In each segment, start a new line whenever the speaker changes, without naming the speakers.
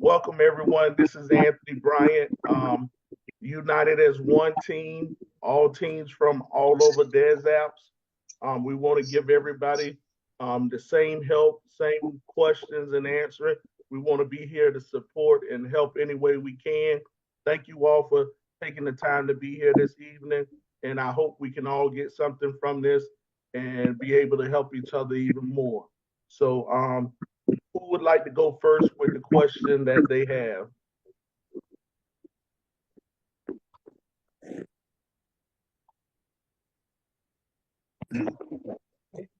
Welcome, everyone. This is Anthony Bryant. United as one team, all teams from all over Des Alpes. We want to give everybody the same help, same questions and answering. We want to be here to support and help any way we can. Thank you all for taking the time to be here this evening. And I hope we can all get something from this and be able to help each other even more. So, who would like to go first with the question that they have?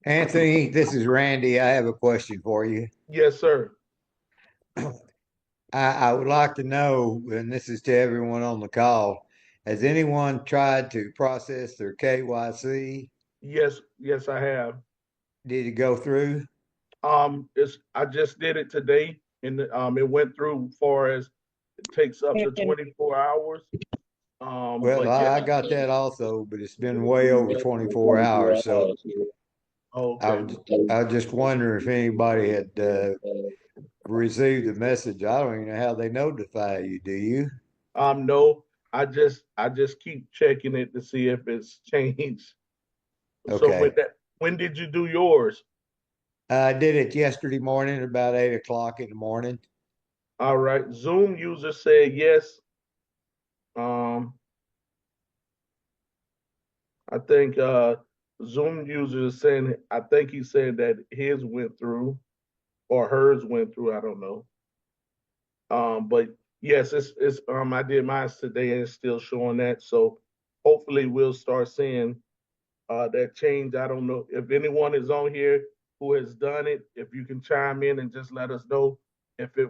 Anthony, this is Randy. I have a question for you.
Yes, sir.
I would like to know, and this is to everyone on the call, has anyone tried to process their KYC?
Yes, I have.
Did it go through?
I just did it today, and it went through far as it takes up to 24 hours.
Well,
But
I
yeah.
got that also, but it's been way over 24 hours. So
Okay.
I was just wondering if anybody had received the message. I don't even know how they notify you. Do you?
No, I just keep checking it to see if it's changed. So
Okay.
when did you do yours?
I did it yesterday morning, about 8 o'clock in the morning.
All right. Zoom user said yes. Um, I think Zoom user is saying, I think he said that his went through or hers went through. I don't know. But yes, it's I did mine today and it's still showing that. So hopefully we'll start seeing that change. I don't know if anyone is on here who has done it. If you can chime in and just let us know if it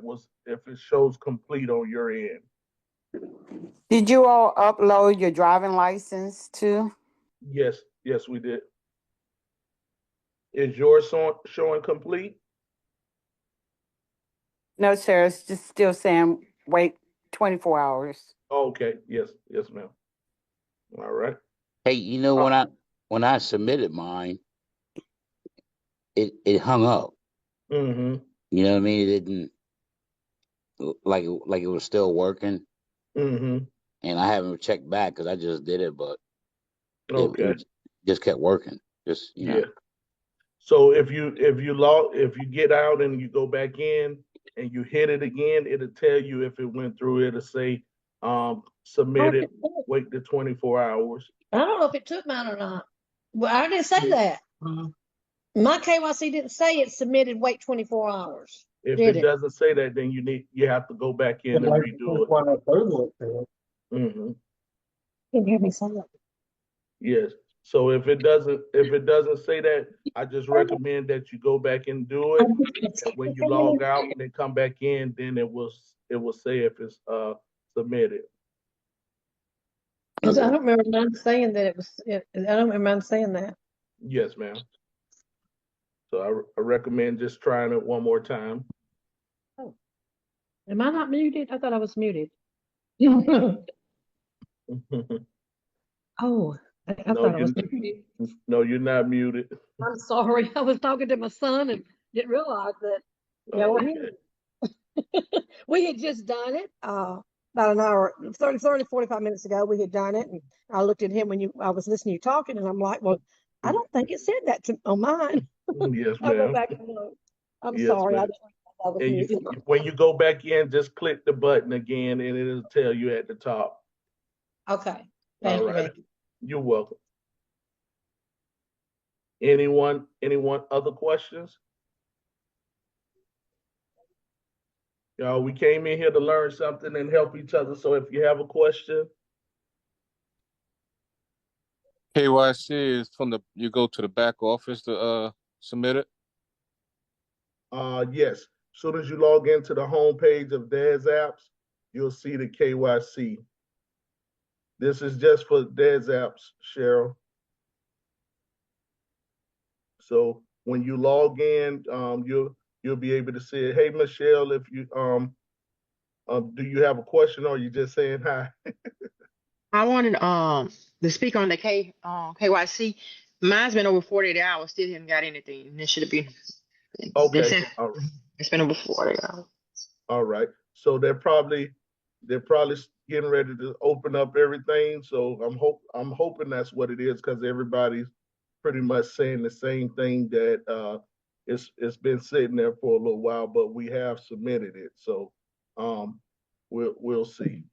shows complete on your end.
Did you all upload your driving license too?
Yes, we did. Is yours showing complete?
No, sir. It's just still saying wait 24 hours.
Okay. Yes, ma'am. All right.
Hey, when I submitted mine, it hung up.
Mm-hmm.
You know what I mean? It didn't like it was still working,
Mm-hmm.
and I haven't checked back because I just did it, but
Okay.
it just kept working. Just
Yeah. So if you get out and you go back in and you hit it again, it'll tell you if it went through. It'll say submitted. Wait the 24 hours.
I don't know if it took mine or not. Well, I didn't say that. My KYC didn't say it submitted. Wait 24 hours.
If
Did
it
it?
doesn't say that, then you have to go back in and redo it. Mm-hmm.
Can you hear me say that?
Yes. So if it doesn't say that, I just recommend that you go back and do it. And when you log out and then come back in, then it will say if it's submitted.
I don't remember mine saying that it was. I don't remember mine saying that.
Yes, ma'am. So I recommend just trying it one more time.
Oh, am I not muted? I thought I was muted. Oh, I thought I was muted.
No, you're not muted.
I'm sorry. I was talking to my son and didn't realize that. We had just done it about an hour, 45 minutes ago. We had done it, and I looked at him when I was listening to you talking, and I'm like, well, I don't think it said that on mine.
Yes,
I'll go
ma'am.
back and look. I'm
Yes,
sorry.
ma'am.
I was muted.
When you go back in, just click the button again, and it'll tell you at the top.
Okay. Thank you, Randy.
You're welcome. Anyone other questions? We came in here to learn something and help each other. So if you have a question,
KYC is you go to the back office to submit it.
yes. As soon as you log into the homepage of Des Apps, you'll see the KYC. This is just for Des Apps, Cheryl. So when you log in, you'll be able to see it. Hey, Michelle, if you do you have a question or are you just saying hi?
I wanted to speak on the KYC. Mine's been over 48 hours, still haven't got anything. It should have been.
Okay. All right.
It's been over 48 hours.
All right. So they're probably getting ready to open up everything. So I'm hoping that's what it is because everybody's pretty much saying the same thing that it's been sitting there for a little while, but we have submitted it. So um, we'll see.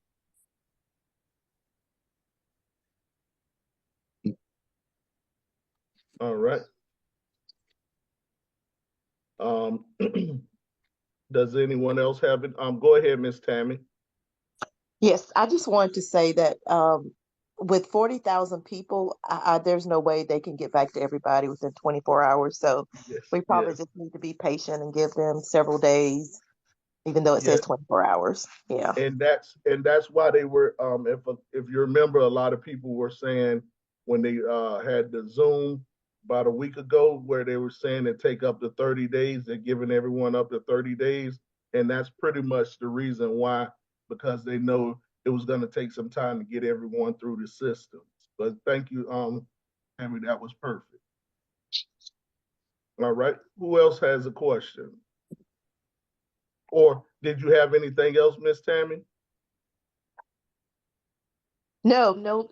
All right. Um, does anyone else have it? Go ahead, Miss Tammy.
Yes, I just wanted to say that with 40,000 people, there's no way they can get back to everybody within 24 hours. So
Yes,
we probably
yes,
just need to be patient and give them several days, even though it says
yes.
24 hours. Yeah.
And that's why they were if you remember, a lot of people were saying when they had the Zoom about a week ago where they were saying it take up to 30 days. They're giving everyone up to 30 days, and that's pretty much the reason why, because they know it was going to take some time to get everyone through the systems. But thank you, Tammy, that was perfect. All right, who else has a question, or did you have anything else, Miss Tammy?
No, no.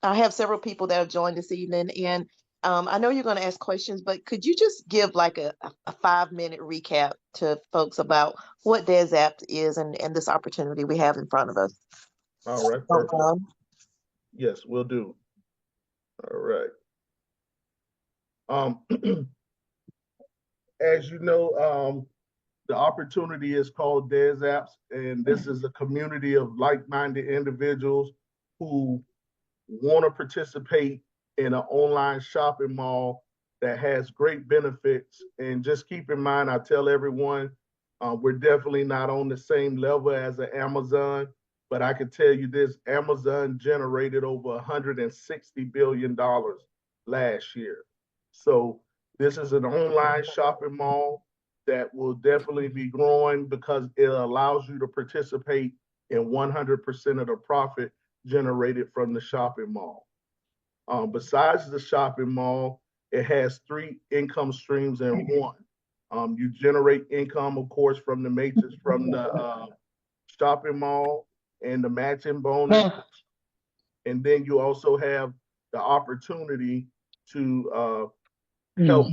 I have several people that have joined this evening, and I know you're going to ask questions, but could you just give like a 5-minute recap to folks about what Des Alpes is and this opportunity we have in front of us?
All right,
Oh,
perfect. Yes, we'll do. All right. Um, as you know, the opportunity is called Des Apps, and this is a community of like-minded individuals who want to participate in an online shopping mall that has great benefits. And just keep in mind, I tell everyone, we're definitely not on the same level as an Amazon, but I can tell you this: Amazon generated over $160 billion last year. So this is an online shopping mall that will definitely be growing because it allows you to participate in 100% of the profit generated from the shopping mall. Besides the shopping mall, it has three income streams in one. You generate income, of course, from the matrix from the shopping mall and the matching bonus, and then you also have the opportunity to help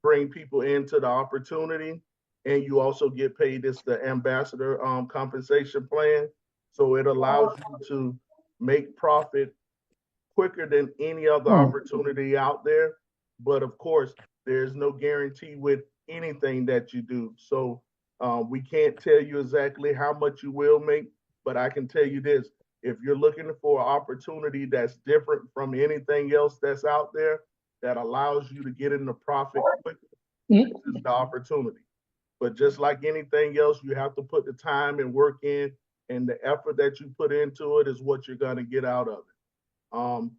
bring people into the opportunity, and you also get paid. It's the ambassador compensation plan, so it allows you to make profit quicker than any other opportunity out there. But of course, there's no guarantee with anything that you do. So we can't tell you exactly how much you will make, but I can tell you this: if you're looking for an opportunity that's different from anything else that's out there, that allows you to get into profit quicker, this is the opportunity. But just like anything else, you have to put the time and work in, and the effort that you put into it is what you're going to get out of it.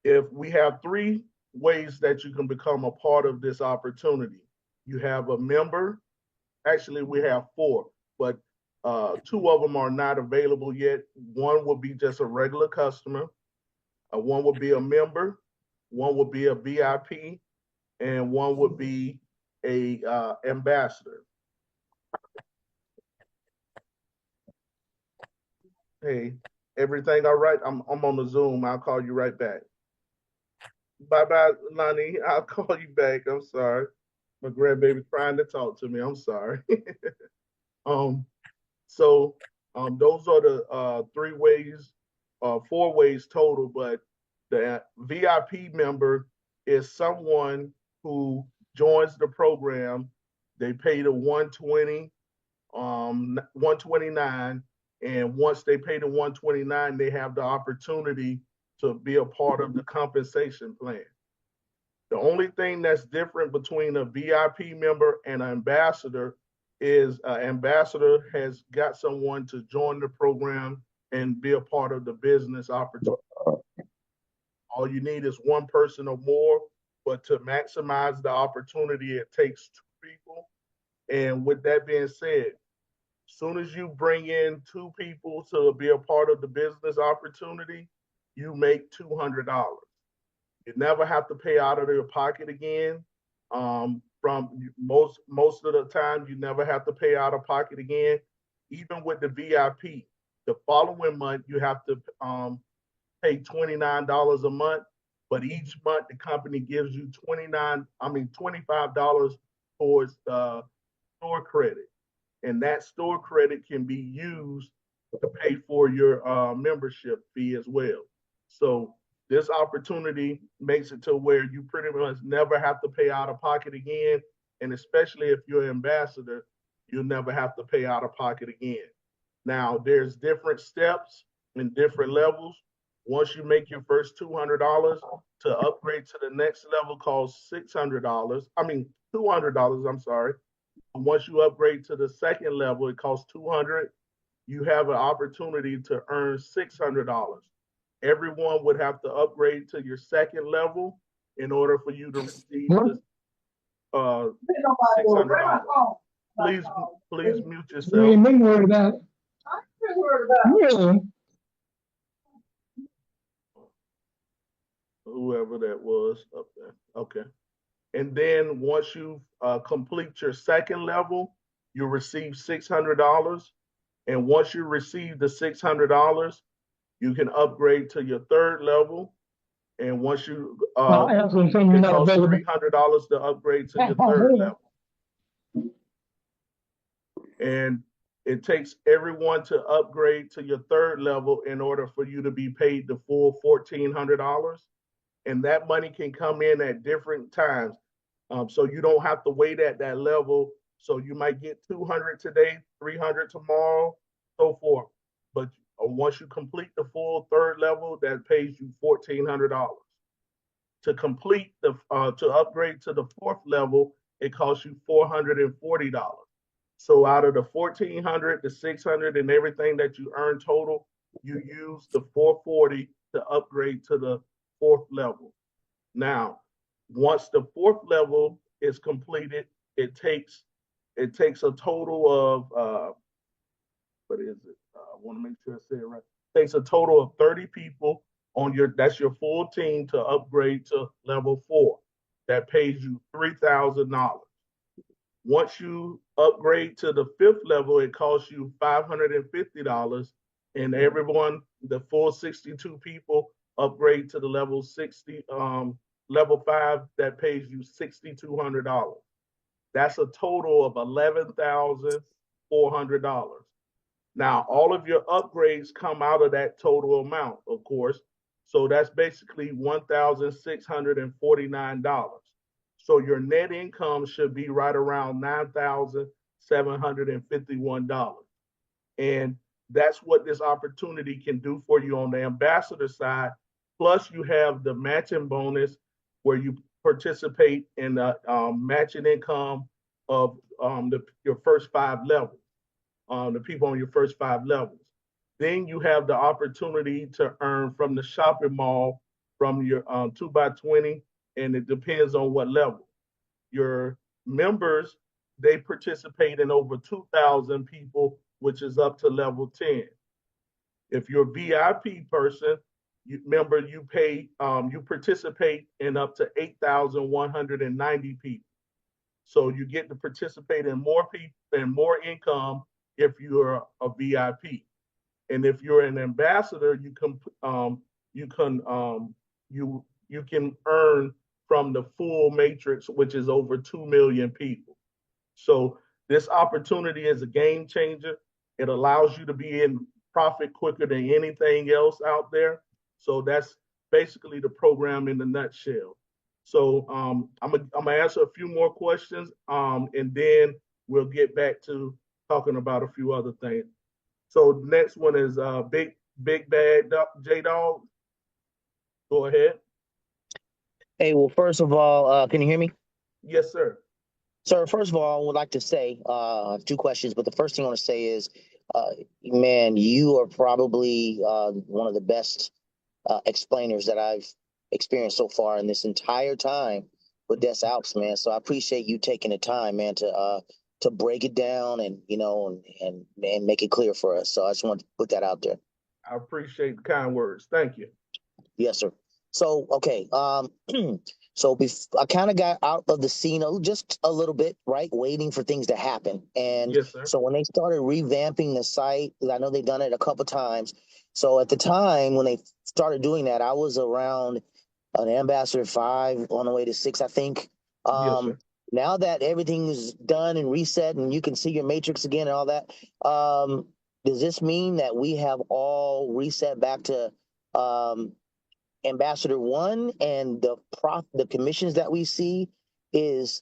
If we have three ways that you can become a part of this opportunity, you have a member. Actually, we have four, but two of them are not available yet. One will be just a regular customer, one would be a member, one would be a VIP, and one would be a ambassador. Hey, everything all right? I'm on the Zoom. I'll call you right back. Bye bye, Lonnie. I'll call you back. I'm sorry. My grandbaby trying to talk to me. I'm sorry. um, so those are the three ways, four ways total. But the VIP member is someone who joins the program. They pay the 120, 129, and once they pay the 129, they have the opportunity to be a part of the compensation plan. The only thing that's different between a VIP member and an ambassador is an ambassador has got someone to join the program and be a part of the business opportunity. All you need is one person or more, but to maximize the opportunity, it takes two people. And with that being said, as soon as you bring in two people to be a part of the business opportunity, you make $200. You never have to pay out of your pocket again. from most of the time, you never have to pay out of pocket again. Even with the VIP, the following month you have to pay $29 a month, but each month the company gives you $25 towards store credit, and that store credit can be used to pay for your membership fee as well. So this opportunity makes it to where you pretty much never have to pay out of pocket again, and especially if you're an ambassador, you'll never have to pay out of pocket again. Now, there's different steps and different levels. Once you make your first $200, to upgrade to the next level costs $600. I mean, $200, I'm sorry. Once you upgrade to the second level, it costs $200. You have an opportunity to earn $600. Everyone would have to upgrade to your second level in order for you to receive the $600. Please mute yourself. Whoever that was up there. Okay. And then once you complete your second level, you receive $600. And once you receive the $600, you can upgrade to your third level. And once you, it costs $300 to upgrade to your third level. And it takes everyone to upgrade to your third level in order for you to be paid the full $1,400. And that money can come in at different times. So you don't have to wait at that level. So you might get 200 today, 300 tomorrow, so forth. But once you complete the full third level, that pays you $1,400. To complete to upgrade to the fourth level, it costs you $440. So out of the $1,400, the $600, and everything that you earn total, you use the $440 to upgrade to the fourth level. Now, once the fourth level is completed, it takes a total of what is it? I want to make sure I say it right. It takes a total of 30 people on that's your full team to upgrade to level 4. That pays you $3,000. Once you upgrade to the fifth level, it costs you $550, and everyone, the full 62 people, upgrade to the level 5, that pays you $6,200. That's a total of $11,400. Now, all of your upgrades come out of that total amount, of course. So that's basically $1,649. So your net income should be right around $9,751. And that's what this opportunity can do for you on the ambassador side. Plus, you have the matching bonus where you participate in the matching income of your first 5 levels, the people on your first 5 levels. Then you have the opportunity to earn from the shopping mall from your 2x20, and it depends on what level. Your members, they participate in over 2,000 people, which is up to level 10. If you're a VIP person, you participate in up to 8,190 people. So you get to participate in more people and more income if you're a VIP. And if you're an ambassador, you can earn from the full matrix, which is over 2 million people. So this opportunity is a game changer. It allows you to be in profit quicker than anything else out there. So that's basically the program in a nutshell. So I'm gonna answer a few more questions, and then we'll get back to talking about a few other things. So next one is Big Bad J Dog. Go ahead.
Hey, well, first of all, can you hear me?
Yes, sir.
Sir, first of all, I would like to say I have 2 questions, but the first thing I want to say is, man, you are probably one of the best explainers that I've experienced so far in this entire time with Des Alpes, man. So I appreciate you taking the time, man, to break it down and and make it clear for us. So I just want to put that out there.
I appreciate the kind words. Thank you.
Yes, sir. So okay, I kind of got out of the scene just a little bit, right, waiting for things to happen. And
Yes, sir.
so when they started revamping the site, 'cause I know they've done it a couple times. So at the time when they started doing that, I was around an Ambassador 5 on the way to 6, I think.
Yes, sir.
Now that everything's done and reset and you can see your matrix again and all that, does this mean that we have all reset back to Ambassador 1 and the commissions that we see is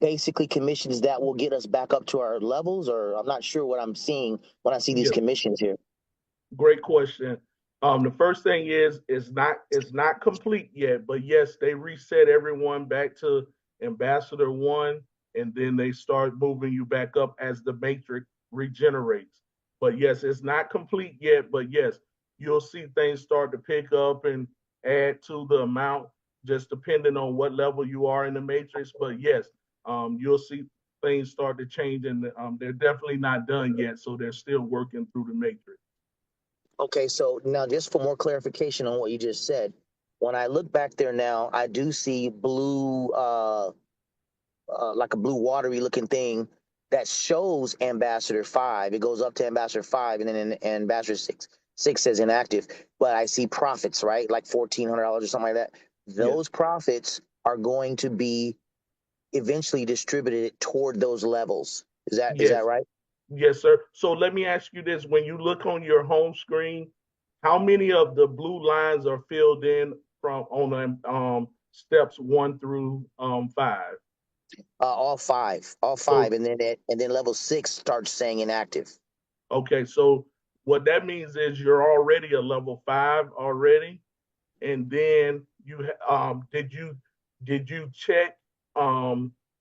basically commissions that will get us back up to our levels? Or I'm not sure what I'm seeing when I see these
Yes.
commissions here.
Great question. The first thing is it's not complete yet, but yes, they reset everyone back to Ambassador 1, and then they start moving you back up as the matrix regenerates. But yes, it's not complete yet, but yes, you'll see things start to pick up and add to the amount, just depending on what level you are in the matrix. But yes, you'll see things start to change, and they're definitely not done yet, so they're still working through the matrix.
Okay, so now just for more clarification on what you just said, when I look back there now, I do see blue, like a blue watery looking thing that shows Ambassador 5. It goes up to Ambassador 5, and then in Ambassador 6 says inactive. But I see profits, right? Like $1,400 or something like that.
Yes.
Those profits are going to be eventually distributed toward those levels. Is
Yes.
that right?
Yes, sir. So let me ask you this. When you look on your home screen, how many of the blue lines are filled in from on steps 1 through 5?
All
So
five, and then level 6 starts saying inactive.
okay, so what that means is you're already a level 5 already, and then did you check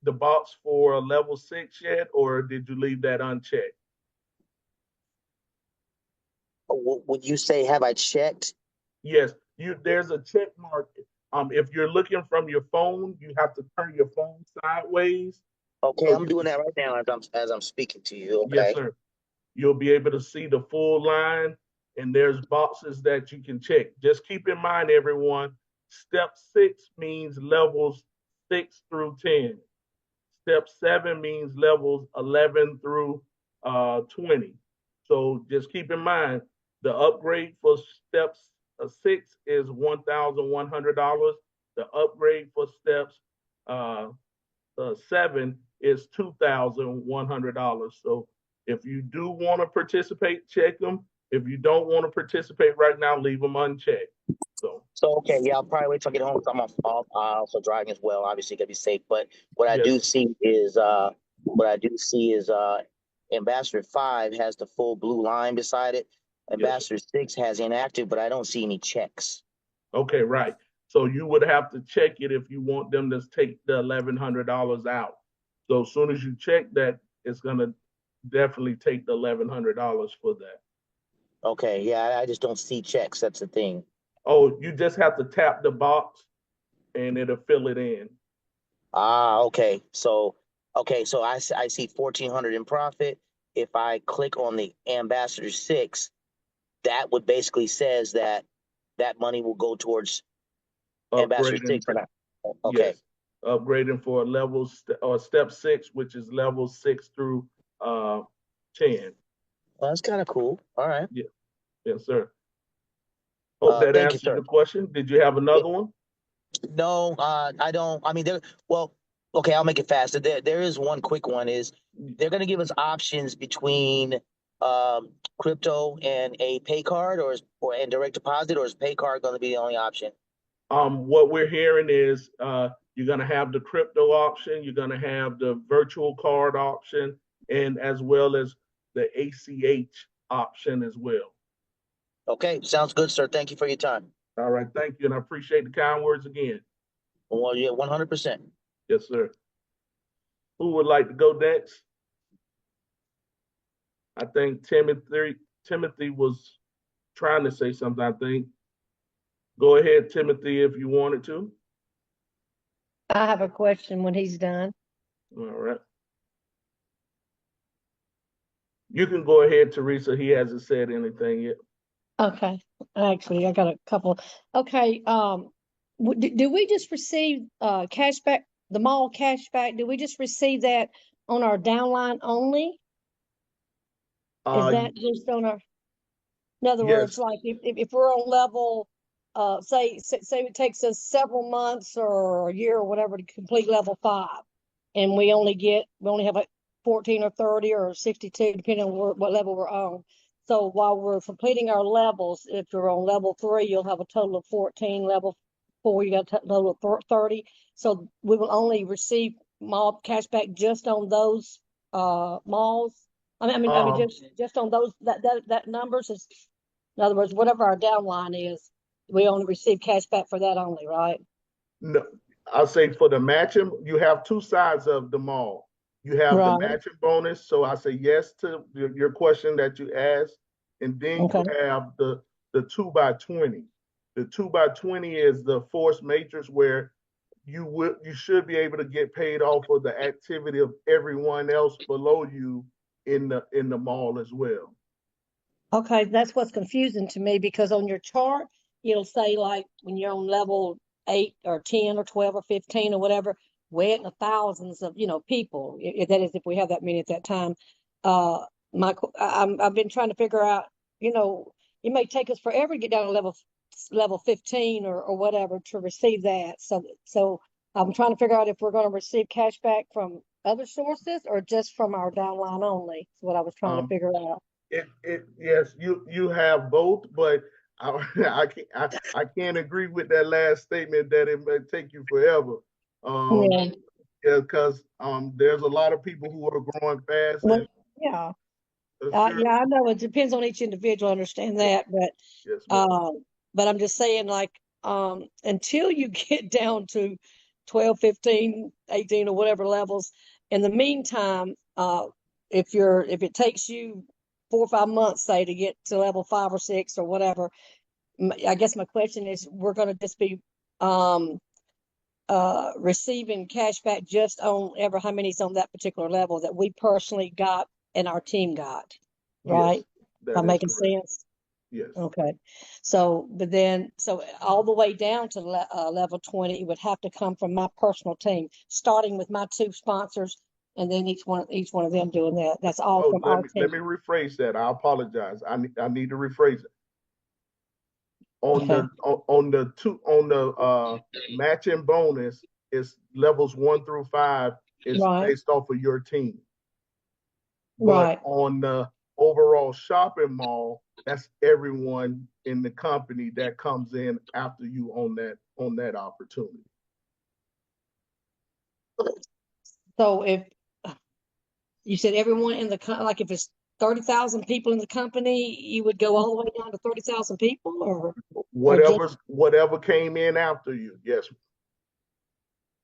the box for a level 6 yet, or did you leave that unchecked?
Would you say have I checked?
Yes, there's a check mark. If you're looking from your phone, you have to turn your phone sideways.
Okay,
So
I'm doing that right now as I'm speaking to you.
yes,
Okay.
sir. You'll be able to see the full line, and there's boxes that you can check. Just keep in mind, everyone, step 6 means levels 6 through 10. Step 7 means levels 11 through 20. So just keep in mind the upgrade for steps 6 is $1,100. The upgrade for steps 7 is $2,100. So if you do want to participate, check them. If you don't want to participate right now, leave them unchecked. So
So okay, yeah, I'll probably wait till I get home because I'm also driving as well. Obviously, gotta be safe. But
yes,
what I do see is Ambassador 5 has the full blue line beside it.
yes, sir.
Ambassador 6 has inactive, but I don't see any checks.
Okay, right. So you would have to check it if you want them to take the $1,100 out. So as soon as you check that, it's gonna definitely take the $1,100 for that.
Okay, yeah, I just don't see checks. That's the thing.
Oh, you just have to tap the box and it'll fill it in.
Okay. So I see 1,400 in profit. If I click on the Ambassador 6, that would basically says that that money will go towards Ambassador
Upgrading,
6. And okay,
yes, upgrading for or step 6, which is level 6 through uh 10.
well, that's kind of cool. All right.
Yeah, yes, sir. Hope that
Thank you,
answers
sir.
the question. Did you have
Yeah,
another one?
no, I don't. I mean, well, okay, I'll make it faster. There is one quick one. Is they're going to give us options between um, crypto and a pay card, or and direct deposit, or is pay card going to be the only option?
What we're hearing is you're going to have the crypto option, you're going to have the virtual card option, and as well as the ACH option as well.
Okay, sounds good, sir. Thank you for your time.
All right, thank you, and I appreciate the kind words again.
Well, yeah, 100%.
Yes, sir. Who would like to go next? I think Timothy was trying to say something, I think. Go ahead, Timothy, if you wanted to.
I have a question when he's done.
All right. You can go ahead, Teresa. He hasn't said anything yet.
Okay. Actually, I got a couple. Okay. Do we just receive cash back, the mall cash back? Do we just receive that on our downline only? Is
Uh,
that just on our, in other words,
yes.
like if we're on level, say it takes us several months or a year or whatever to complete level 5, and we only have like 14 or 30 or 62, depending on what level we're on. So while we're completing our levels, if you're on level 3, you'll have a total of 14. Level 4, you got a total of 30. So we will only receive mall cash back just on those malls. I mean,
Um,
just on those that numbers is, in other words, whatever our downline is, we only receive cash back for that only, right?
no, I'll say for the matching, you have two sides of the mall. You have the
Right.
matching bonus. So I say yes to your question that you asked. And then you
Okay.
have the 2x20. The 2x20 is the force matrix where you should be able to get paid off of the activity of everyone else below you in the mall as well.
Okay, that's what's confusing to me because on your chart, it'll say like when you're on level 8 or 10 or 12 or 15 or whatever, way in the thousands of, people. That is, if we have that many at that time. Uh, I've been trying to figure out, you know, it may take us forever to get down to level 15 or whatever to receive that. So I'm trying to figure out if we're going to receive cash back from other sources or just from our downline only. Is what I was trying to
Um,
figure out.
yes, you have both, but I I can't agree with that last statement that it may take you forever. Um,
Yeah.
yeah, because there's a lot of people who are growing fast
Well,
and
yeah.
sure,
Yeah, I know it depends on each individual. I understand
yes,
that,
yes, ma'am.
uh, but I'm just saying, like, until you get down to 12, 15, 18, or whatever levels, in the meantime, if it takes you 4 or 5 months, say, to get to level 5 or 6 or whatever, I guess my question is, we're going to just be um receiving cash back just on ever how many's on that particular level that we personally got and our team got, right?
Yes,
Am
that
I
is
making
correct.
sense?
Yes.
Okay. So all the way down to level 20 would have to come from my personal team, starting with my 2 sponsors, and then each one of them doing that. That's all
Oh,
from
let
our
me
team.
rephrase that. I apologize. I need to rephrase it. On
Okay.
the matching bonus is levels 1 through 5 is
Right.
based off of your team. But
Right.
on the overall shopping mall, that's everyone in the company that comes in after you on that opportunity.
So if you said everyone in like if it's 30,000 people in the company, you would go all the way down to 30,000 people or just,
Whatever came in after you, yes,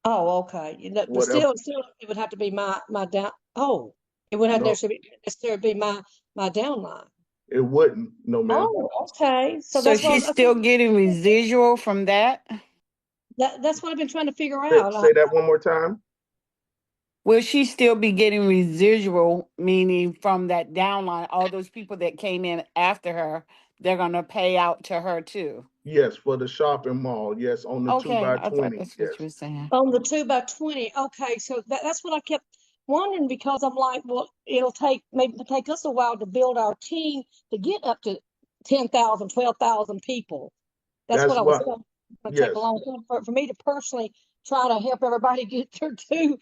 oh, okay. But
whatever.
still, it would have to be my down. Oh, it would have
No,
necessarily be my downline.
it wouldn't. No, ma'am.
Oh, okay. So
So she's still getting residual from that?
that's what I've been trying to figure
Say,
out.
say that one more time.
Will she still be getting residual, meaning from that downline, all those people that came in after her, they're going to pay out to her too?
Yes, for the shopping mall. Yes, on the two
Okay,
by
I thought
twenty.
that's what
Yes.
you were saying.
On the 2 by 20. Okay, so that's what I kept wondering because I'm like, well, it'll maybe take us a while to build our team to get up to 10,000, 12,000 people. That's what
That's
I was
what.
saying. It's going to take a
Yes,
long time for me to personally try to help everybody get their two,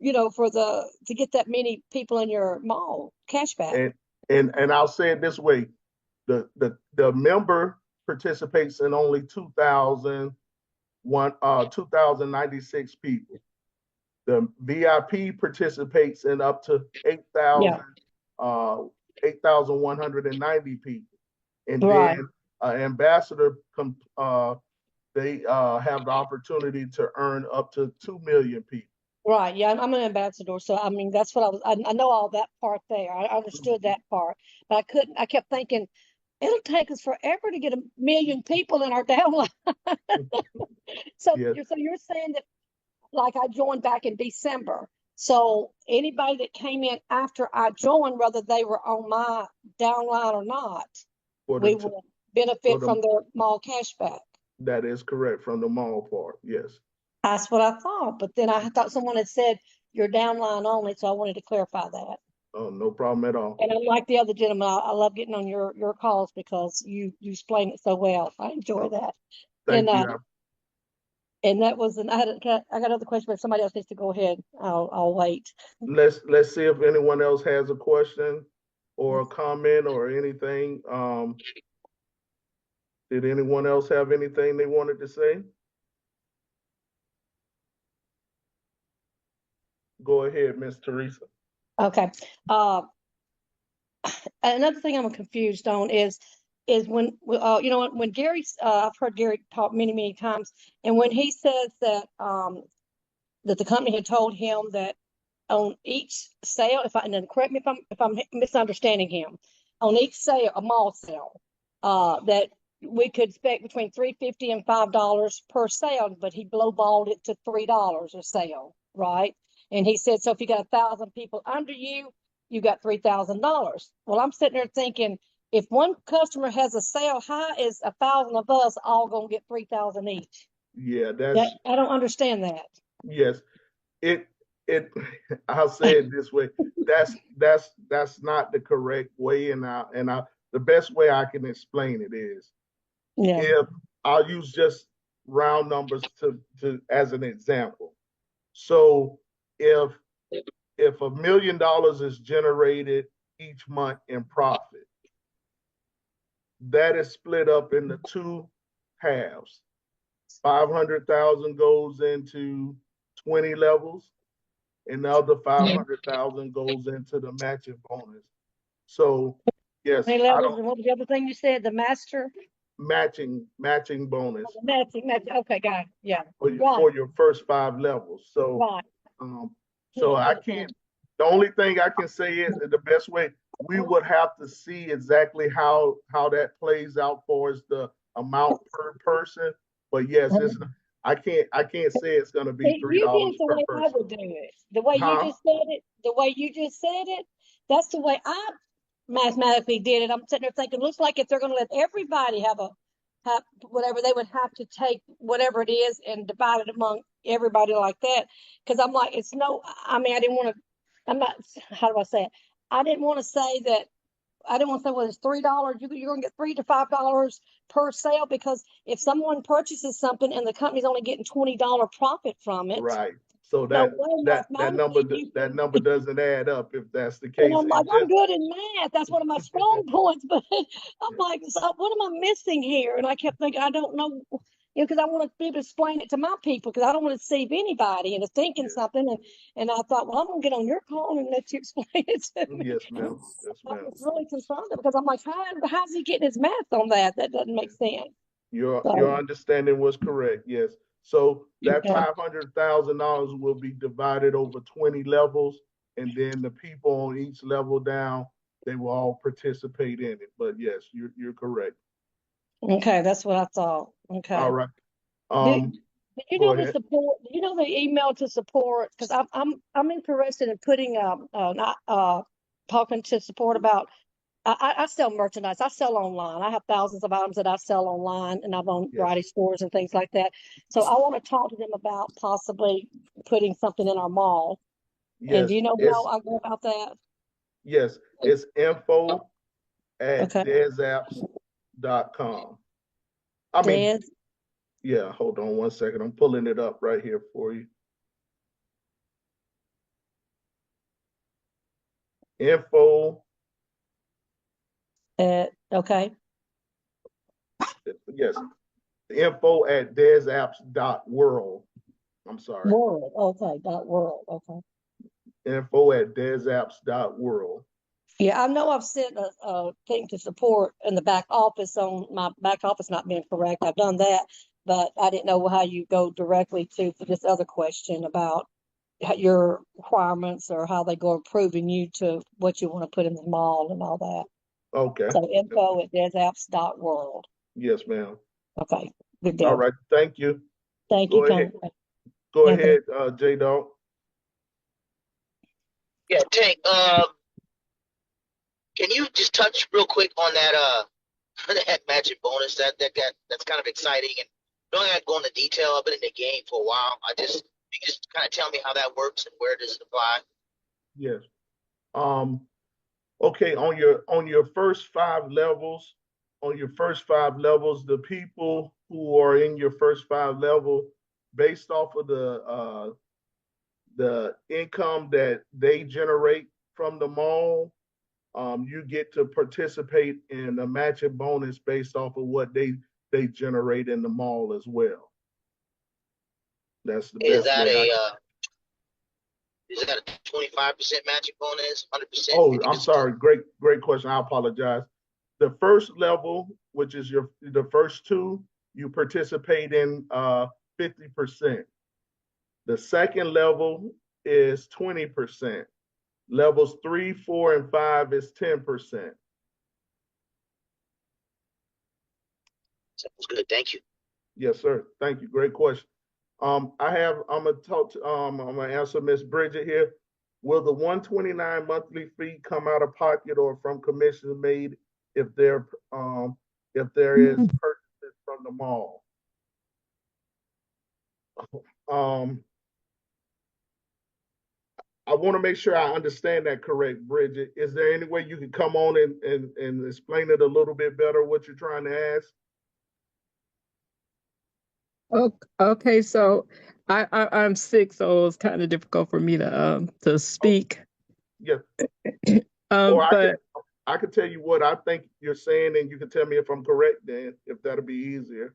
to get that many people in your mall cashback.
and and I'll say it this way: the member participates in only 2,096 people. The VIP participates in up to
Yeah,
8,190 people, and then
right.
ambassador they have the opportunity to earn up to 2 million people.
Right. Yeah, I'm an ambassador. So, I mean, that's what I know all that part there. I understood that part, but I kept thinking it'll take us forever to get 1 million people in our downline. So,
Yes,
you're saying that like I joined back in December. So anybody that came in after I joined, whether they were on my downline or not,
for the
we
t-
will benefit from their mall cashback.
That is correct, from the mall part, yes.
That's what I thought, but then I thought someone had said you're downline only, so I wanted to clarify that.
Oh, no problem at all.
And unlike the other gentleman, I love getting on your calls because you explain it so well. I enjoy that.
Thank you.
And that was I got another question, but if somebody else needs to go ahead, I'll wait.
Let's see if anyone else has a question or a comment or anything. Did anyone else have anything they wanted to say? Go ahead, Miss Teresa.
Okay. Another thing I'm confused on is when when Gary, I've heard Gary talk many times, and when he says that that the company had told him that on each sale, and then correct me if I'm misunderstanding him, on each sale, a mall sale, that we could expect between $3.50 and $5 per sale, but he lowballed it to $3 a sale, right? And he said, so if you got 1,000 people under you, you got $3,000. Well, I'm sitting there thinking, if one customer has a sale, how is 1,000 of us all gonna get 3,000 each?
Yeah,
I don't understand that.
Yes. It I'll say it this way. That's not the correct way, and the best way I can explain it is, if I'll use just round numbers to as an example. So if $1 million is generated each month in profit, that is split up into two halves. 500,000 goes into 20 levels, and the other 500,000 goes into the matching bonus. So yes,
20 levels, and what was the other thing you said? The master
matching bonus.
matching. Okay, got it. Yeah.
For your first 5 levels. So so I can't. The only thing I can say is the best way, we would have to see exactly how that plays out for us, the amount per person. But yes, I can't say it's going to be $3
You did the
per
way
person.
I would do it. The way you just said it, that's the way I mathematically did it. I'm sitting there thinking, looks like if they're going to let everybody have whatever, they would have to take whatever it is and divide it among everybody like that. Because I'm like, I didn't want to, how do I say it? I didn't want to say that. I didn't want to say, well, it's $3. You're going to get $3 to $5 per sale, because if someone purchases something and the company's only getting $20 profit from it,
right? So that number doesn't add up if that's the case.
And I'm like, I'm good in math. That's one of my strong points. But I'm like, so what am I missing here? And I kept thinking, I don't know, because I want to be able to explain it to my people, because I don't want to deceive anybody into thinking something. And I thought, well, I'm going to get on your call and let you explain it to me.
Yes, ma'am.
I was really concerned because I'm like, how's he getting his math on that? That doesn't make sense.
Your understanding was correct. Yes. So that $500,000 will be divided over 20 levels, and then the people on each level down, they will all participate in it. But yes, you're correct.
Okay, that's what I thought. Okay.
All right.
Did you know the support? Do you know the email to support? Because I'm interested in putting talking to support about. I sell merchandise. I sell online. I have thousands of items that I sell online, and I've owned variety stores and things like that. So I want to talk to them about possibly putting something in our mall.
Yes.
And do you know how I go about that?
Yes, it's info@desalpes.com. Yeah, hold on one second. I'm pulling it up right here for you. Info.
Okay.
Yes. Info@desalpes.world. I'm sorry.
World. Okay. .world. Okay.
Info@desalpes.world.
Yeah, I know I've sent a thing to support in the back office on my back office not being correct. I've done that, but I didn't know how you go directly to this other question about your requirements or how they go approving you to what you want to put in the mall and all that.
Okay.
So info@desalpes.world.
Yes, ma'am.
Okay. Good deal.
All right. Thank you.
Thank you, Tony.
Go ahead, J Dog.
Yeah, Tank. Can you just touch real quick on that that matching bonus. That's kind of exciting, and don't have to go into detail. I've been in the game for a while. You just kind of tell me how that works and where does it apply.
Yes. Um, okay, on your first 5 levels, the people who are in your first 5 level, based off of the income that they generate from the mall, you get to participate in a matching bonus based off of what they generate in the mall as well. That's the
Is
best
that
way I.
is that a 25% matching bonus, 100%,
Oh, I'm
50%?
sorry. Great question. I apologize. The first level, which is the first two, you participate in 50%. The second level is 20%. Levels 3, 4, and 5 is 10%.
Sounds good. Thank you.
Yes, sir. Thank you. Great question. I'm gonna answer Miss Bridget here. Will the 129 monthly fee come out of pocket or from commissions made if there is purchases from the mall? Um, I want to make sure I understand that correct, Bridget. Is there any way you can come on and explain it a little bit better what you're trying to ask?
Okay, so I'm sick, so it's kind of difficult for me to
Oh,
speak.
yeah. Or
But
I could tell you what I think you're saying, and you can tell me if I'm correct. Then, if that'll be easier.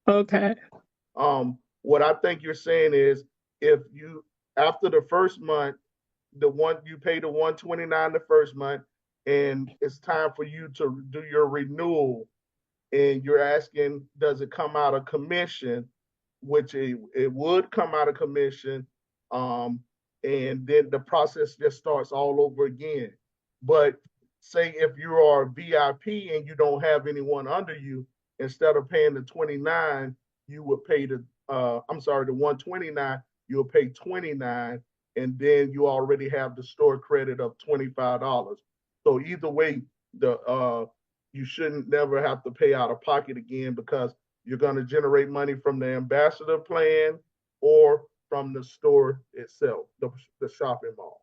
okay,
What I think you're saying is, if you after the first month, you pay the 129 the first month, and it's time for you to do your renewal, and you're asking, does it come out of commission? Which it would come out of commission, and then the process just starts all over again. But say if you are a VIP and you don't have anyone under you, instead of paying the 29, you would pay the the 129, you'll pay 29, and then you already have the store credit of $25. So either way, the you shouldn't never have to pay out of pocket again, because you're going to generate money from the ambassador plan or from the store itself, the shopping mall.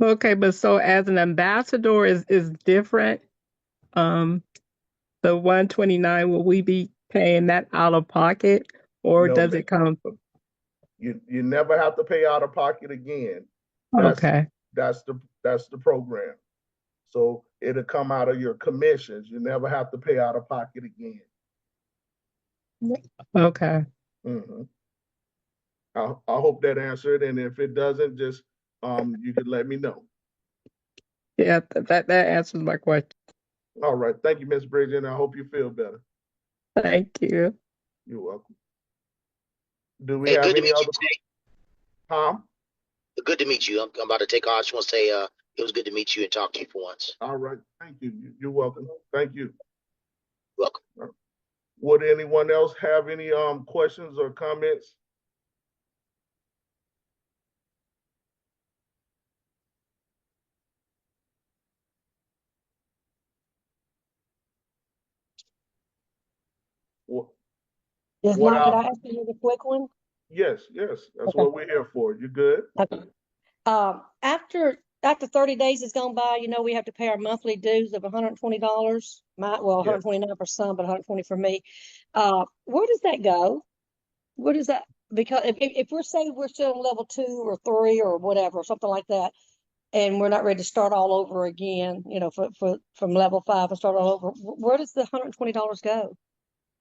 okay, but so as an ambassador is different. Um, the 129, will we be paying that out of pocket, or
No,
does it come from?
you never have to pay out of pocket again. That's
Okay,
that's the program. So it'll come out of your commissions. You never have to pay out of pocket again.
okay,
Mm-hmm. I hope that answered. And if it doesn't, just you can let me know.
yeah, that answers my question.
All right. Thank you, Miss Bridget. And I hope you feel better.
Thank you.
You're welcome. Do we
Hey,
have
good to
any
meet you
other?
today.
Tom?
Good to meet you. I'm about to take off. I just want to say it was good to meet you and talk to you for once.
All right. Thank you. You're welcome. Thank you.
Welcome.
Would anyone else have any questions or comments? What,
Yes,
what
Mike, could
I
I ask you a quick one?
yes, that's
Okay.
what we're here for. You good?
Okay. After 30 days has gone by, we have to pay our monthly dues of $120. Well,
Yes.
129 for some, but 120 for me. Where does that go? Where does that? Because if we're saying we're still on level 2 or 3 or whatever, something like that, and we're not ready to start all over again, from level 5 and start all over, where does the $120 go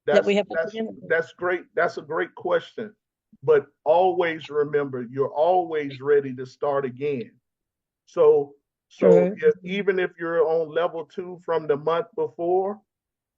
that we
That's
have to put
that's
in?
that's great. That's a great question. But always remember, you're always ready to start again. So
True.
even if you're on level 2 from the month before,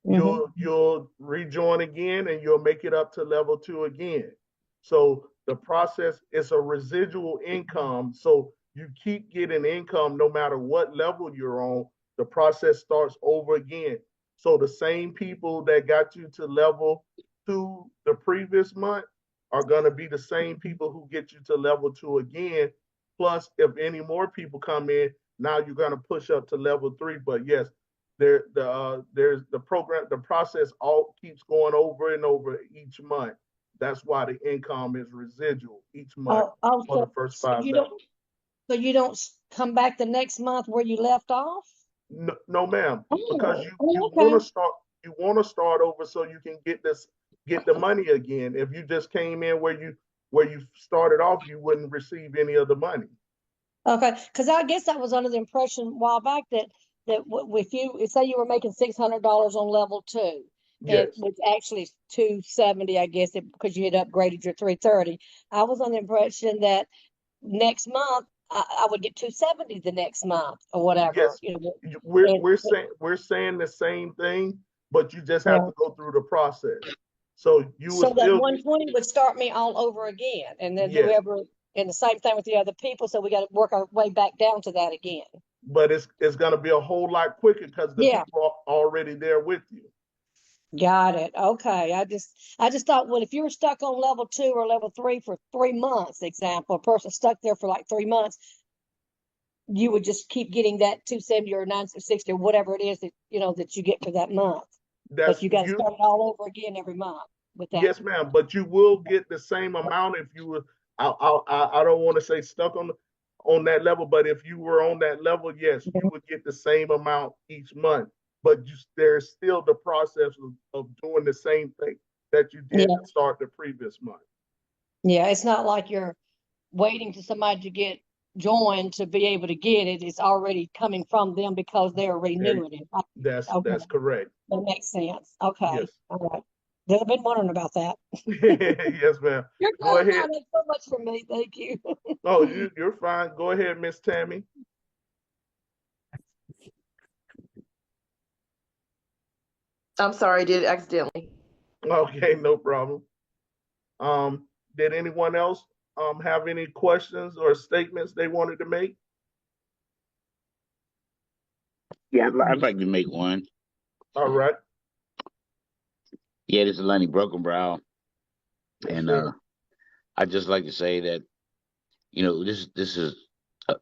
Mm-hmm.
you'll rejoin again and you'll make it up to level 2 again. So the process is a residual income. So you keep getting income no matter what level you're on. The process starts over again. So the same people that got you to level 2 the previous month are going to be the same people who get you to level 2 again. Plus, if any more people come in, now you're going to push up to level 3. But yes, there's the program, the process all keeps going over and over each month. That's why the income is residual each month for the first
So
5 levels.
you don't come back the next month where you left off?
No, no, ma'am, because
Oh,
you
okay.
want to start over so you can get the money again. If you just came in where you started off, you wouldn't receive any of the money.
Okay, because I guess I was under the impression a while back that if you say you were making $600 on level two, and
Yes,
which actually is 270, I guess, because you had upgraded your 330. I was under the impression that next month I would get 270 the next month or whatever,
yes,
you know. And
we're saying the same thing, but you just have
yeah,
to go through the process. So you will
so that
still get
120 would start me all over again, and then
yes,
whoever, and the same thing with the other people. So we got to work our way back down to that again.
but it's going to be a whole lot quicker because the
Yeah.
people are already there with you.
Got it. Okay. I just thought, well, if you were stuck on level two or level three for 3 months, example, a person stuck there for like 3 months, you would just keep getting that 270 or 960 or whatever it is that that you get for that month. But
That's
you got to
you.
start it all over again every month with that.
Yes, ma'am. But you will get the same amount if you were. I don't want to say stuck on that level, but if you were on that level, yes, you
Mhm.
would get the same amount each month. But there's still the process of doing the same thing that you did
Yeah.
to start the previous month.
Yeah. It's not like you're waiting for somebody to get joined to be able to get it. It's already coming from them because they're
There,
renewing it. Okay.
that's correct.
That makes sense. Okay.
Yes,
All right. I've been wondering about that.
yes, ma'am.
You're
Go ahead.
clarifying that so much for me. Thank you.
Oh, you're fine. Go ahead, Miss Tammy.
I'm sorry, I did it accidentally.
Okay, no problem. Did anyone else have any questions or statements they wanted to make?
Yeah, I'd like to make one.
All right.
Yeah, this is Lenny Brokenbrow,
Yes,
and
sir.
I'd just like to say that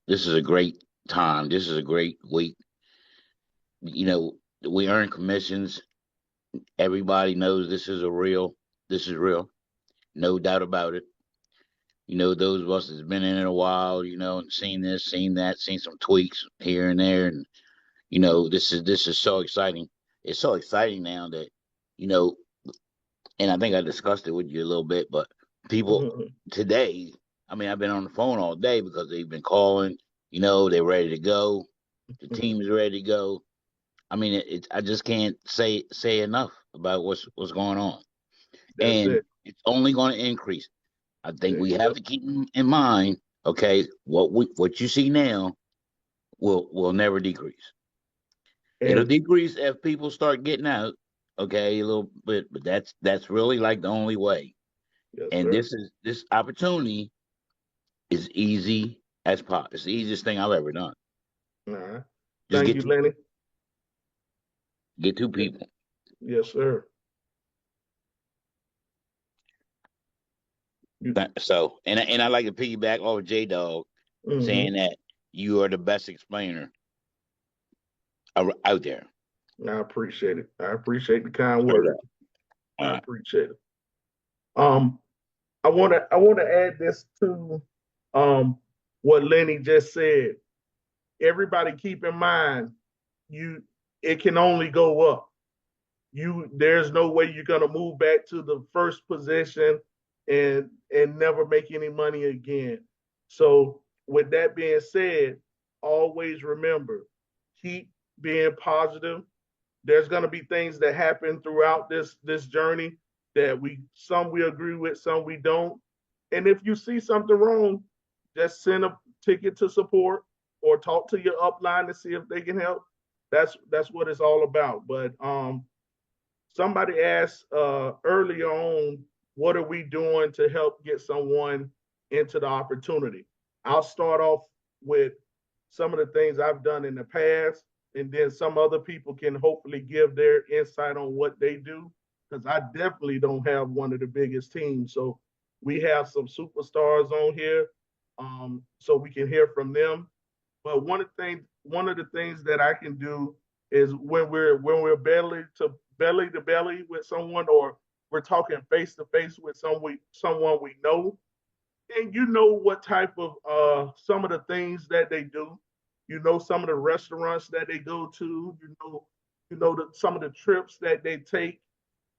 this is a great time. This is a great week. You know, we earn commissions. Everybody knows this is a real. This is real, no doubt about it. Those of us that's been in it a while, and seen this, seen that, seen some tweaks here and there, and this is so exciting. It's so exciting now that you know, and I think I discussed it with you a little bit, but people
Mhm.
today, I mean, I've been on the phone all day because they've been calling. They're ready to go. The team is ready to go. I mean, I just can't say enough about what's going on,
That's
and
it.
it's only going to increase. I think
There
we
you
have
go.
to keep in mind, okay, what you see now will never decrease. It'll
And
decrease if people start getting out, okay, a little bit, but that's really like the only way.
yes,
And
sir.
this opportunity is easy as pop. It's the easiest thing I've ever done.
All right.
Just
Thank you, Lenny.
get two people.
Yes, sir. You,
So and I like to piggyback off J Dog
hmm
saying that you are the best explainer out there.
I appreciate it. I appreciate the kind
Straight
words.
up.
I appreciate it. Um, I want to add this to um what Lenny just said. Everybody keep in mind you it can only go up. There's no way you're gonna move back to the first position and never make any money again. So with that being said, always remember, keep being positive. There's gonna be things that happen throughout this journey that some we agree with, some we don't. And if you see something wrong, just send a ticket to support or talk to your upline to see if they can help. That's what it's all about. But somebody asked earlier on, what are we doing to help get someone into the opportunity? I'll start off with some of the things I've done in the past, and then some other people can hopefully give their insight on what they do, because I definitely don't have one of the biggest teams. So we have some superstars on here, so we can hear from them. But one of the things that I can do is when we're belly to belly with someone, or we're talking face to face with someone we know, and you know what type of some of the things that they do. You know some of the restaurants that they go to. Some of the trips that they take,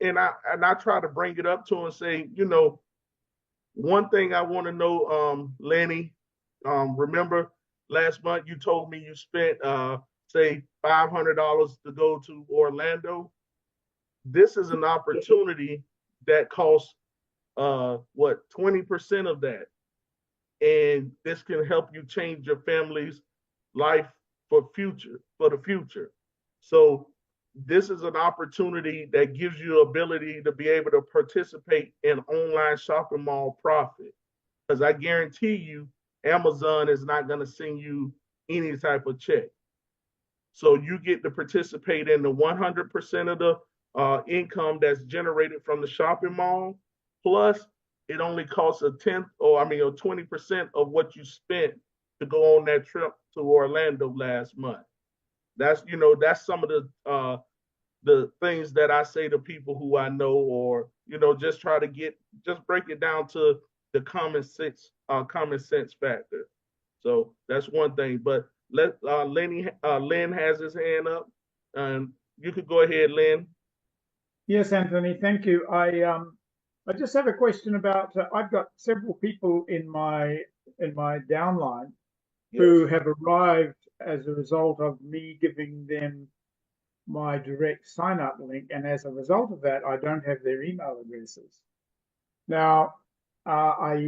and I try to bring it up to them and say, one thing I want to know, Lenny. Remember last month you told me you spent say $500 to go to Orlando. This is an opportunity that costs what 20% of that, and this can help you change your family's life for the future. So this is an opportunity that gives you ability to be able to participate in online shopping mall profit, because I guarantee you Amazon is not going to send you any type of check. So you get to participate in the 100% of the income that's generated from the shopping mall. Plus, it only costs a tenth, or I mean, or 20% of what you spent to go on that trip to Orlando last month. That's some of the things that I say to people who I know, or just try to just break it down to the common sense factor. So that's one thing. But Lynn has his hand up, and you could go ahead, Lynn.
Yes, Anthony, thank you. I just have a question about. I've got several people in my downline who have arrived as a result of me giving them my direct sign up link, and as a result of that, I don't have their email addresses. Now, I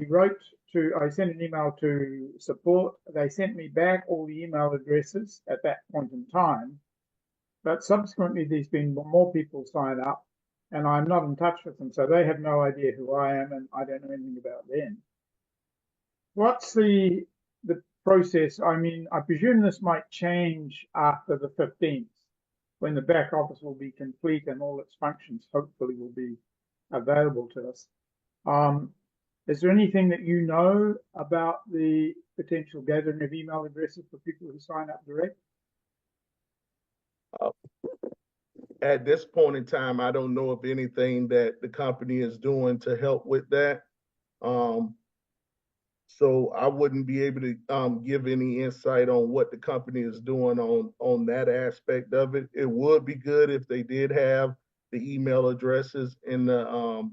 sent an email to support. They sent me back all the email addresses at that point in time, but subsequently there's been more people sign up, and I'm not in touch with them, so they have no idea who I am, and I don't know anything about them. What's the process? I mean, I presume this might change after the 15th, when the back office will be complete and all its functions hopefully will be available to us. Is there anything that you know about the potential gathering of email addresses for people who sign up direct?
At this point in time, I don't know of anything that the company is doing to help with that. So I wouldn't be able to give any insight on what the company is doing on that aspect of it. It would be good if they did have the email addresses in the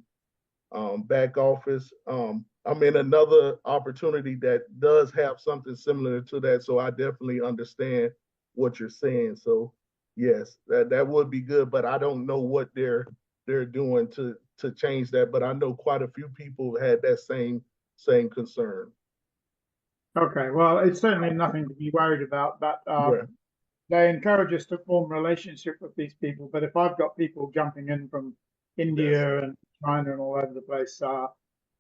back office. I'm in another opportunity that does have something similar to that, so I definitely understand what you're saying. So yes, that would be good, but I don't know what they're doing to change that. But I know quite a few people had that same concern.
Okay, well, it's certainly nothing to be worried about, but
Right.
they encourage us to form relationship with these people. But if I've got people jumping in from India and China and all over the place,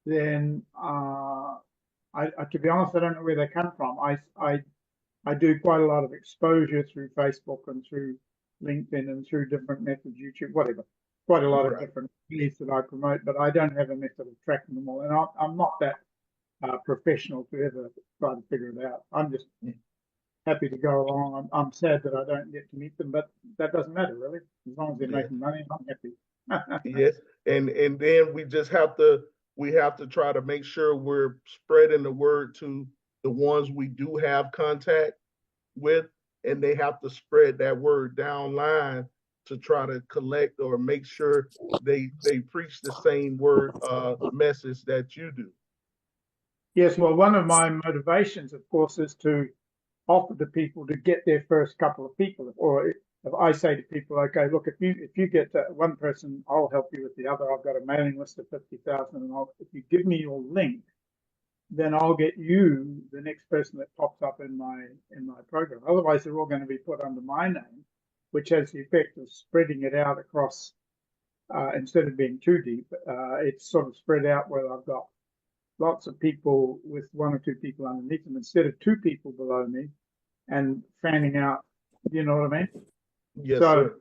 then to be honest, I don't know where they come from. I do quite a lot of exposure through Facebook and through LinkedIn and through different methods, YouTube, whatever. Quite a lot of different leads that I promote, but I don't have a method of tracking them all. And I'm not that professional to ever try to figure it out. I'm just happy to go along. I'm sad that I don't get to meet them, but that doesn't matter really. As long as they're making money, I'm happy.
Yes, and then we have to try to make sure we're spreading the word to the ones we do have contact with, and they have to spread that word down line to try to collect or make sure they preach the same word message that you do.
Yes, well, one of my motivations, of course, is to offer to people to get their first couple of people. Or if I say to people, okay, look, if you get one person, I'll help you with the other. I've got a mailing list of 50,000, and if you give me your link, then I'll get you the next person that pops up in my program. Otherwise, they're all going to be put under my name, which has the effect of spreading it out across. Instead of being too deep, it's sort of spread out where I've got lots of people with one or two people underneath them instead of two people below me and fanning out. You know what I mean?
Yes, sir.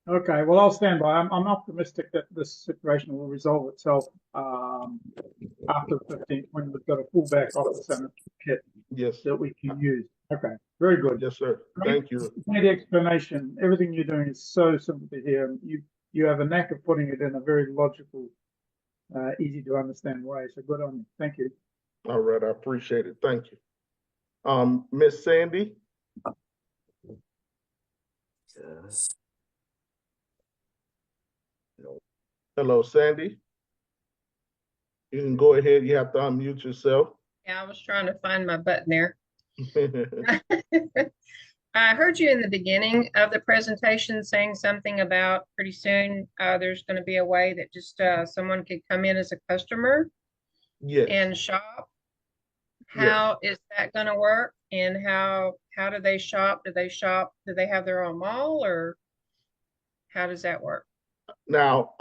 Okay, well, I'll stand by. I'm optimistic that this situation will resolve itself after the 15th when we've got a full back office and a kit that we can use. Okay, very good.
Yes, sir.
Great,
Thank you.
great explanation. Everything you're doing is so simple to hear. You have a knack of putting it in a very logical, easy to understand way. So good on you. Thank you.
All right, I appreciate it. Thank you. Miss Sandy. Hello, Sandy. You can go ahead. You have to unmute yourself.
Yeah, I was trying to find my button there. I heard you in the beginning of the presentation saying something about pretty soon there's going to be a way that just someone could come in as a customer
Yes.
and shop.
Yes.
How is that going to work? And how do they shop? Do they shop? Do they have their own mall, or how does that work?
Now,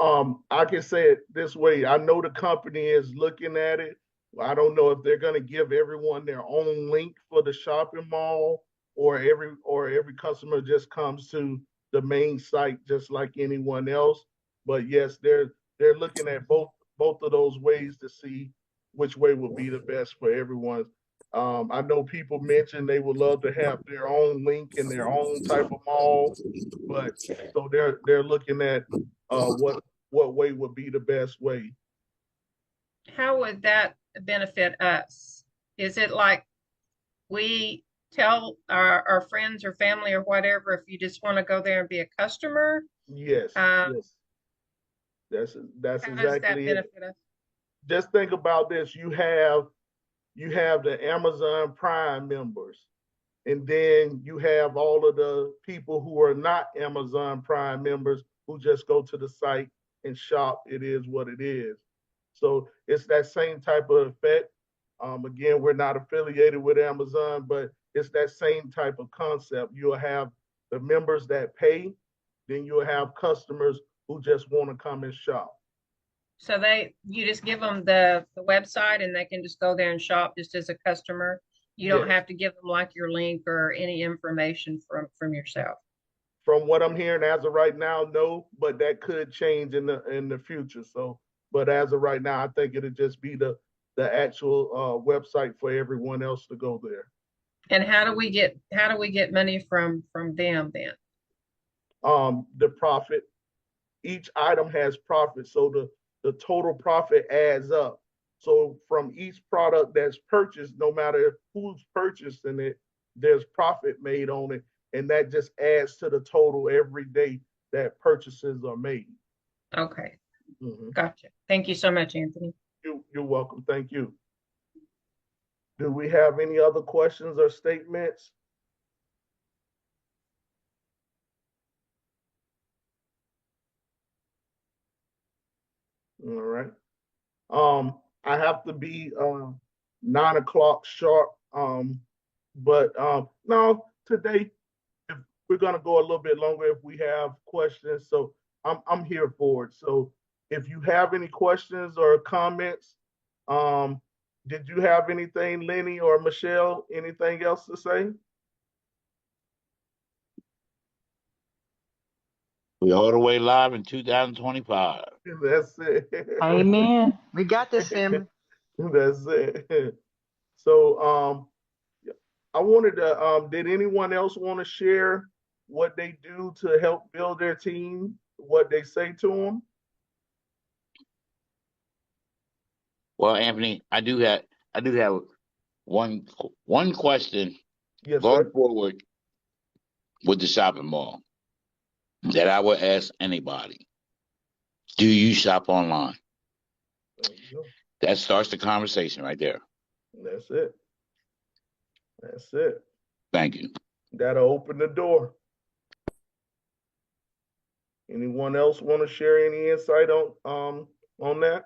I can say it this way. I know the company is looking at it. I don't know if they're going to give everyone their own link for the shopping mall, or every customer just comes to the main site just like anyone else. But yes, they're looking at both of those ways to see which way will be the best for everyone. I know people mentioned they would love to have their own link in their own type of mall, but so they're looking at what way would be the best way.
How would that benefit us? Is it like we tell our friends or family or whatever, if you just want to go there and be a customer?
Yes, yes. That's
How does that
exactly it.
benefit us?
Just think about this. You have the Amazon Prime members, and then you have all of the people who are not Amazon Prime members who just go to the site and shop. It is what it is. So it's that same type of effect. Again, we're not affiliated with Amazon, but it's that same type of concept. You'll have the members that pay, then you'll have customers who just want to come and shop.
So you just give them the website and they can just go there and shop just as a customer. You don't
Yes.
have to give them like your link or any information from yourself.
From what I'm hearing as of right now, no, but that could change in the future. So, but as of right now, I think it'll just be the actual website for everyone else to go there.
And how do we get money from them then?
The profit, each item has profit, so the total profit adds up. So from each product that's purchased, no matter who's purchasing it, there's profit made on it, and that just adds to the total every day that purchases are made.
Okay. Gotcha. Thank you so much, Anthony.
You're welcome. Thank you. Do we have any other questions or statements? All right. I have to be 9 o'clock sharp. But no, today if we're gonna go a little bit longer if we have questions. So I'm here for it. So if you have any questions or comments, did you have anything, Lenny or Michelle? Anything else to say?
We all the way live in 2025.
That's it.
Amen. We got this, family.
That's it. So I wanted to did anyone else want to share what they do to help build their team, what they say to them?
Well, Anthony, I do have one question.
Yes,
going
sir.
forward with the shopping mall that I would ask anybody. Do you shop online? That starts the conversation right there.
That's it. That's it.
Thank you.
Gotta open the door. Anyone else want to share any insight on that?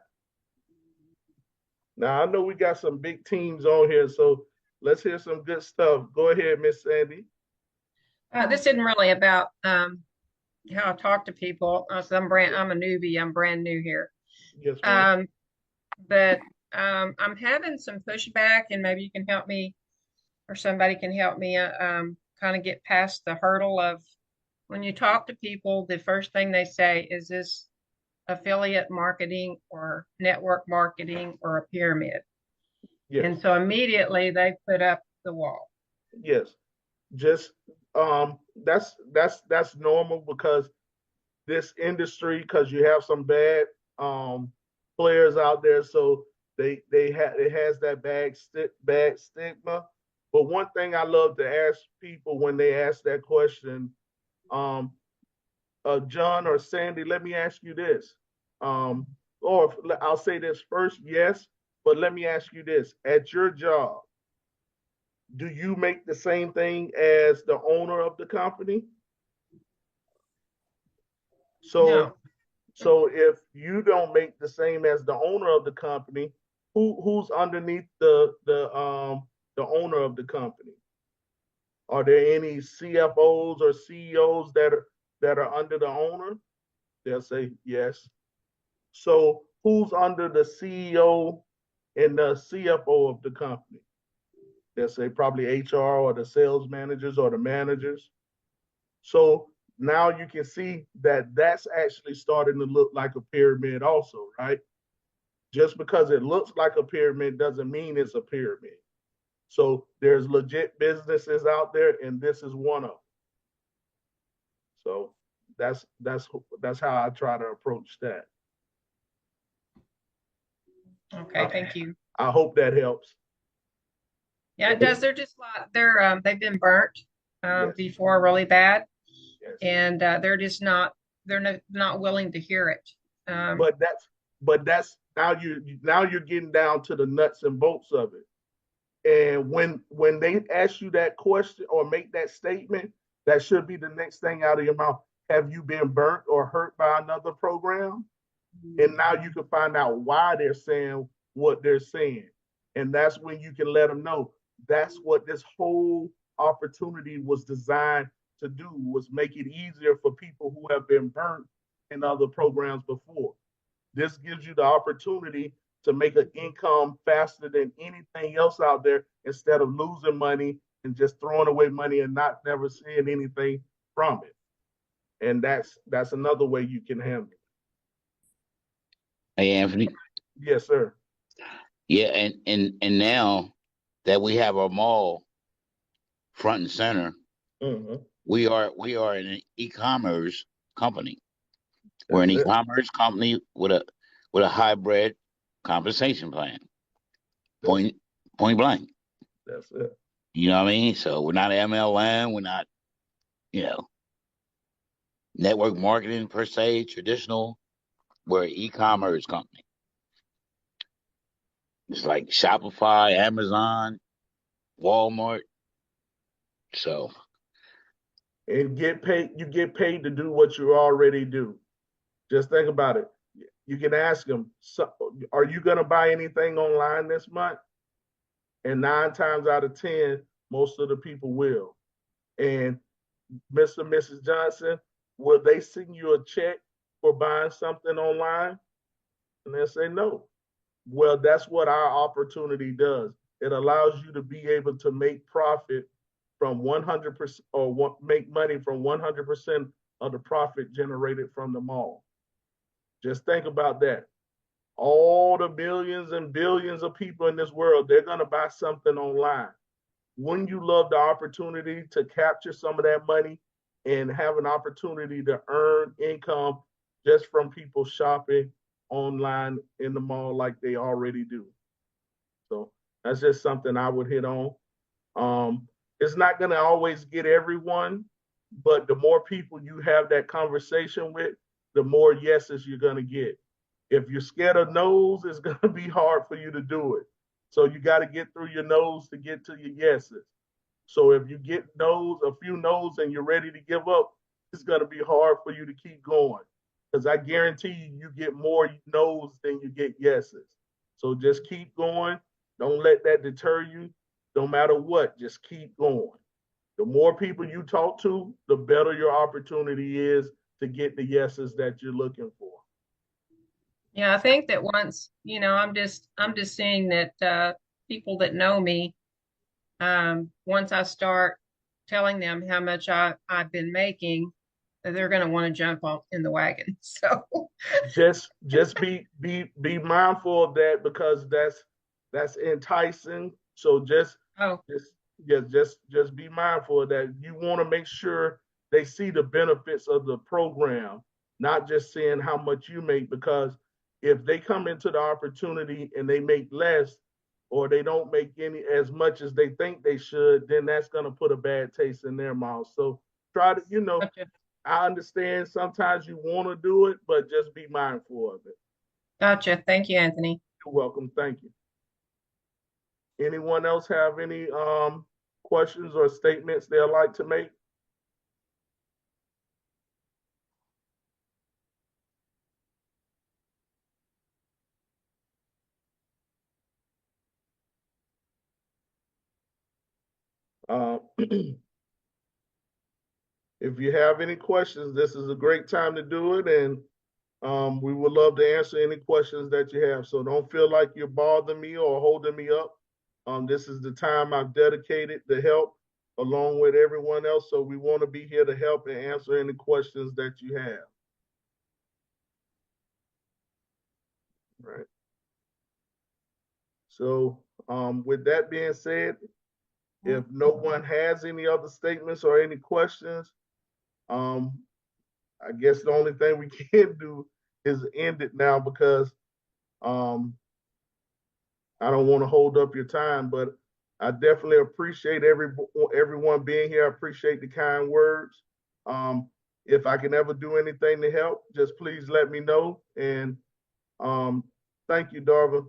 Now I know we got some big teams on here, so let's hear some good stuff. Go ahead, Miss Sandy.
This isn't really about how I talk to people. I'm a newbie. I'm brand new here.
Yes, ma'am.
But I'm having some pushback, and maybe you can help me, or somebody can help me kind of get past the hurdle of when you talk to people, the first thing they say is this affiliate marketing or network marketing or a pyramid. Yes. And so immediately they put up the wall.
Yes, just that's normal because this industry, because you have some bad um players out there, so it has that bad stigma. But one thing I love to ask people when they ask that question, um, John or Sandy, let me ask you this. Um, or I'll say this first, yes, but let me ask you this. At your job, do you make the same thing as the owner of the company? So
No.
so if you don't make the same as the owner of the company, who's underneath the owner of the company? Are there any CFOs or CEOs that are under the owner? They'll say yes. So who's under the CEO and the CFO of the company? They'll say probably HR or the sales managers or the managers. So now you can see that that's actually starting to look like a pyramid also, right? Just because it looks like a pyramid doesn't mean it's a pyramid. So there's legit businesses out there, and this is one of them. So that's how I try to approach that.
Okay, thank you.
I hope that helps.
Yeah, it does. They're just they've been burnt
Yes.
before really bad,
Yes.
and they're just not willing to hear it.
But that's now you're getting down to the nuts and bolts of it. And when they ask you that question or make that statement, that should be the next thing out of your mouth. Have you been burnt or hurt by another program? And now you can find out why they're saying what they're saying. And that's when you can let them know that's what this whole opportunity was designed to do, was make it easier for people who have been burnt in other programs before. This gives you the opportunity to make an income faster than anything else out there instead of losing money and just throwing away money and not never seeing anything from it. And that's another way you can handle it.
Hey, Anthony.
Yes, sir.
Yeah, and now that we have our mall front and center,
Mm-hmm.
we are an e-commerce company. We're an
That's it.
e-commerce company with a hybrid compensation plan.
That's,
Point blank.
that's it.
You know what I mean? So we're not MLM. We're not, you know, network marketing per se, traditional. We're an e-commerce company. It's like Shopify, Amazon, Walmart. So
And you get paid to do what you already do. Just think about it. You can ask them, so, are you going to buy anything online this month? And 9 times out of 10, most of the people will. And Mr. and Mrs. Johnson, will they send you a check for buying something online? And they'll say no. Well, that's what our opportunity does. It allows you to be able to make profit from 100% or make money from 100% of the profit generated from the mall. Just think about that. All the billions and billions of people in this world, they're going to buy something online. Wouldn't you love the opportunity to capture some of that money and have an opportunity to earn income just from people shopping online in the mall like they already do? So that's just something I would hit on. It's not going to always get everyone, but the more people you have that conversation with, the more yeses you're going to get. If you're scared of no's, it's going to be hard for you to do it. So you got to get through your no's to get to your yeses. So if you get no's, a few no's, and you're ready to give up, it's going to be hard for you to keep going. Because I guarantee you get more no's than you get yeses. So just keep going. Don't let that deter you. No matter what, just keep going. The more people you talk to, the better your opportunity is to get the yeses that you're looking for.
Yeah, I think that once, I'm just seeing that people that know me, once I start telling them how much I've been making, they're going to want to jump on in the wagon. So
Just be mindful of that because that's enticing. So
oh,
just yeah, just be mindful of that. You want to make sure they see the benefits of the program, not just seeing how much you make. Because if they come into the opportunity and they make less, or they don't make any as much as they think they should, then that's going to put a bad taste in their mouth. So try to,
Gotcha.
I understand sometimes you want to do it, but just be mindful of it.
Gotcha. Thank you, Anthony.
You're welcome. Thank you. Anyone else have any questions or statements they'd like to make? If you have any questions, this is a great time to do it, and we would love to answer any questions that you have. So don't feel like you're bothering me or holding me up. This is the time I've dedicated to help along with everyone else. So we want to be here to help and answer any questions that you have. Right. So with that being said, if no one has any other statements or any questions, I guess the only thing we can do is end it now, because I don't want to hold up your time, but I definitely appreciate everyone being here. I appreciate the kind words. If I can ever do anything to help, just please let me know. And thank you, Darva.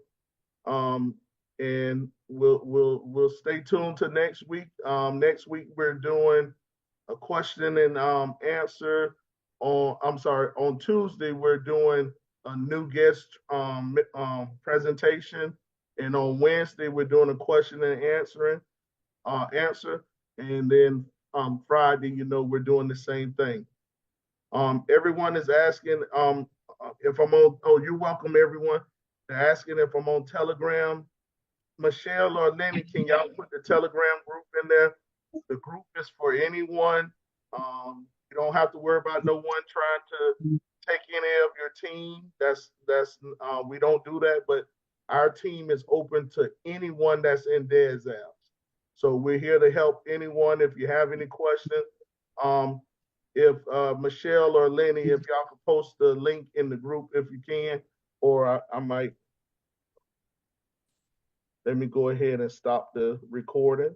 And we'll stay tuned to next week. Next week we're doing a question and answer. On Tuesday we're doing a new guest presentation, and on Wednesday we're doing a question and answer, and then Friday, we're doing the same thing. Everyone is asking if I'm on. Oh, you're welcome, everyone. They're asking if I'm on Telegram. Michelle or Lenny, can y'all put the Telegram group in there? The group is for anyone. You don't have to worry about no one trying to take any of your team. That's we don't do that, but our team is open to anyone that's in Des Alpes. So we're here to help anyone. If you have any questions, if Michelle or Lenny, if y'all could post the link in the group if you can, or I might. Let me go ahead and stop the recording.